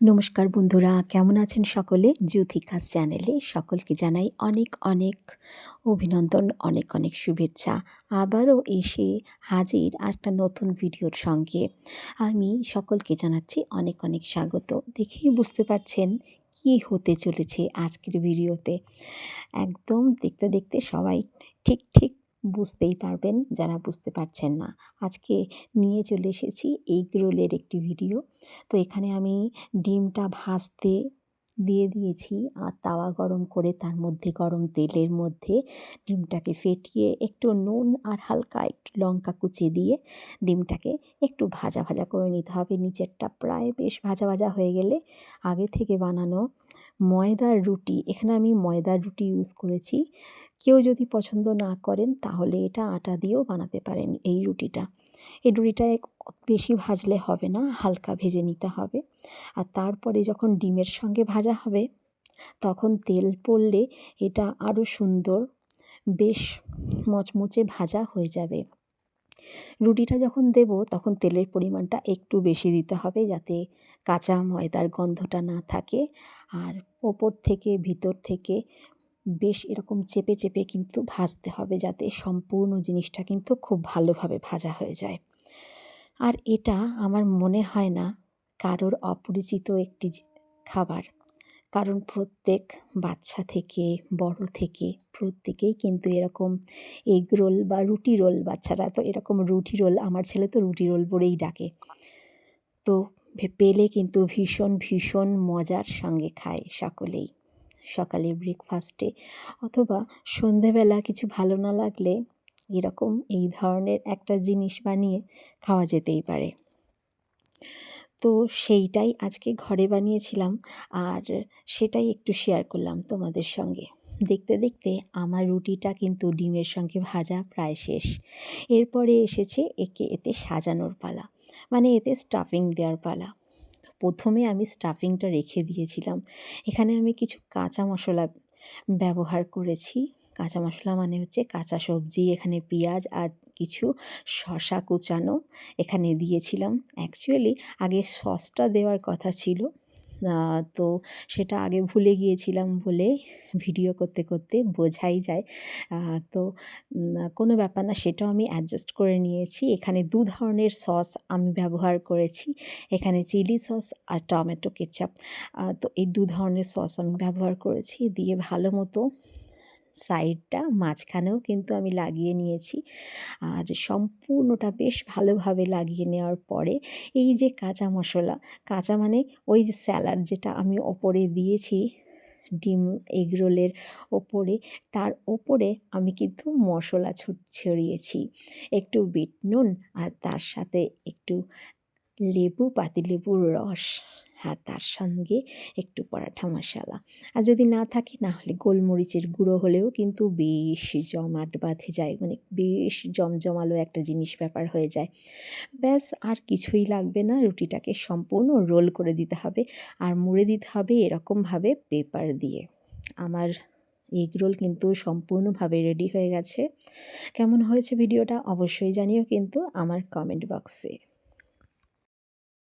নমস্কার বন্ধুরা, কেমন আছেন সকলে? জ্যোথিকাস চ্যানেলে সকলকে জানাই অনেক অনেক অভিনন্দন, অনেক অনেক শুভেচ্ছা। আবারও এসে হাজির একটা নতুন ভিডিওর সঙ্গে। আমি সকলকে জানাচ্ছি অনেক অনেক স্বাগত। দেখেই বুঝতে পারছেন কী হতে চলেছে আজকের ভিডিওতে। একদম দেখতে দেখতে সবাই ঠিক ঠিক বুঝতেই পারবেন যারা বুঝতে পারছেন না। আজকে নিয়ে চলে এসেছি এগ রোলের একটি ভিডিও। তো এখানে আমি ডিমটা ভাজতে দিয়ে দিয়েছি আর তাওয়া গরম করে তার মধ্যে গরম তেলের মধ্যে ডিমটাকে ফেটিয়ে একটু নুন আর হালকা একটু লঙ্কা কুচি দিয়ে ডিমটাকে একটু ভাজা ভাজা করে নিতে হবে। নিচেরটা প্রায় বেশ ভাজা ভাজা হয়ে গেলে আগে থেকে বানানো ময়দার রুটি, এখানে আমি ময়দার রুটি ইউজ করেছি। কেউ যদি পছন্দ না করেন তাহলে এটা আটা দিয়েও বানাতে পারেন এই রুটিটা। এই রুটিটা বেশি ভাজলে হবে না, হালকা ভেজে নিতে হবে। আর তারপরে যখন ডিমের সঙ্গে ভাজা হবে তখন তেল পড়লে এটা আরও সুন্দর বেশ মচমচে ভাজা হয়ে যাবে। রুটিটা যখন দেব তখন তেলের পরিমাণটা একটু বেশি দিতে হবে যাতে কাঁচা ময়দার গন্ধটা না থাকে। আর ওপর থেকে ভিতর থেকে বেশ এরকম চেপে চেপে কিন্তু ভাজতে হবে যাতে সম্পূর্ণ জিনিসটা কিন্তু খুব ভালোভাবে ভাজা হয়ে যায়। আর এটা আমার মনে হয় না কারোর অপরিচিত একটি খাবার, কারণ প্রত্যেক বাচ্চা থেকে বড় থেকে প্রত্যেকেই কিন্তু এরকম এগ রোল বা রুটি রোল, বাচ্চারা তো এরকম রুটি রোল, আমার ছেলে তো রুটি রোল বলেই ডাকে, তো পেলে কিন্তু ভীষণ ভীষণ মজার সঙ্গে খায় সকলেই। সকালে ব্রেকফাস্টে অথবা সন্ধেবেলা কিছু ভালো না লাগলে এরকম এই ধরনের একটা জিনিস বানিয়ে খাওয়া যেতেই পারে। তো সেইটাই আজকে ঘরে বানিয়েছিলাম আর সেটাই একটু শেয়ার করলাম তোমাদের সঙ্গে। দেখতে দেখতে আমার রুটিটা কিন্তু ডিমের সঙ্গে ভাজা প্রায় শেষ। এরপরে এসেছে এতে সাজানোর পালা, মানে এতে স্টাফিং দেওয়ার পালা। প্রথমে আমি স্টাফিংটা রেখে দিয়েছিলাম। এখানে আমি কিছু কাঁচা মশলা ব্যবহার করেছি। কাঁচা মশলা মানে হচ্ছে কাঁচা সবজি, এখানে পেঁয়াজ আর কিছু শসা কুচানো এখানে দিয়েছিলাম। অ্যাকচুয়ালি আগে সসটা দেওয়ার কথা ছিল, তো সেটা আগে ভুলে গিয়েছিলাম বলে ভিডিও করতে করতে বোঝাই যায়। তো কোনো ব্যাপার না, সেটাও আমি অ্যাডজাস্ট করে নিয়েছি। এখানে দু ধরনের সস আমি ব্যবহার করেছি, এখানে চিলি সস আর টমেটো কেচাপ। তো এই দু ধরনের সস আমি ব্যবহার করেছি, দিয়ে ভালো মতো সাইডটা মাঝখানেও কিন্তু আমি লাগিয়ে নিয়েছি। আর সম্পূর্ণটা বেশ ভালোভাবে লাগিয়ে নেওয়ার পরে এই যে কাঁচা মশলা, কাঁচা মানে ওই যে স্যালাড যেটা আমি ওপরে দিয়েছি ডিম এগ রোলের ওপরে, তার ওপরে আমি কিন্তু মশলা ছড়িয়েছি, একটু বিট নুন আর তার সাথে একটু পাতিলেবুর রস, হ্যাঁ তার সঙ্গে একটু পরাঠা মশলা। আর যদি না থাকে না হলে গোলমরিচের গুঁড়ো হলেও কিন্তু বেশ জমাট বাঁধে যায়, মানে বেশ জমজমালো একটা জিনিস ব্যাপার হয়ে যায়। ব্যাস আর কিছুই লাগবে না, রুটিটাকে সম্পূর্ণ রোল করে দিতে হবে আর মুড়ে দিতে হবে এরকমভাবে পেপার দিয়ে। আমার এগ রোল কিন্তু সম্পূর্ণভাবে রেডি হয়ে গেছে। কেমন হয়েছে ভিডিওটা অবশ্যই জানিও কিন্তু আমার কমেন্ট বক্সে।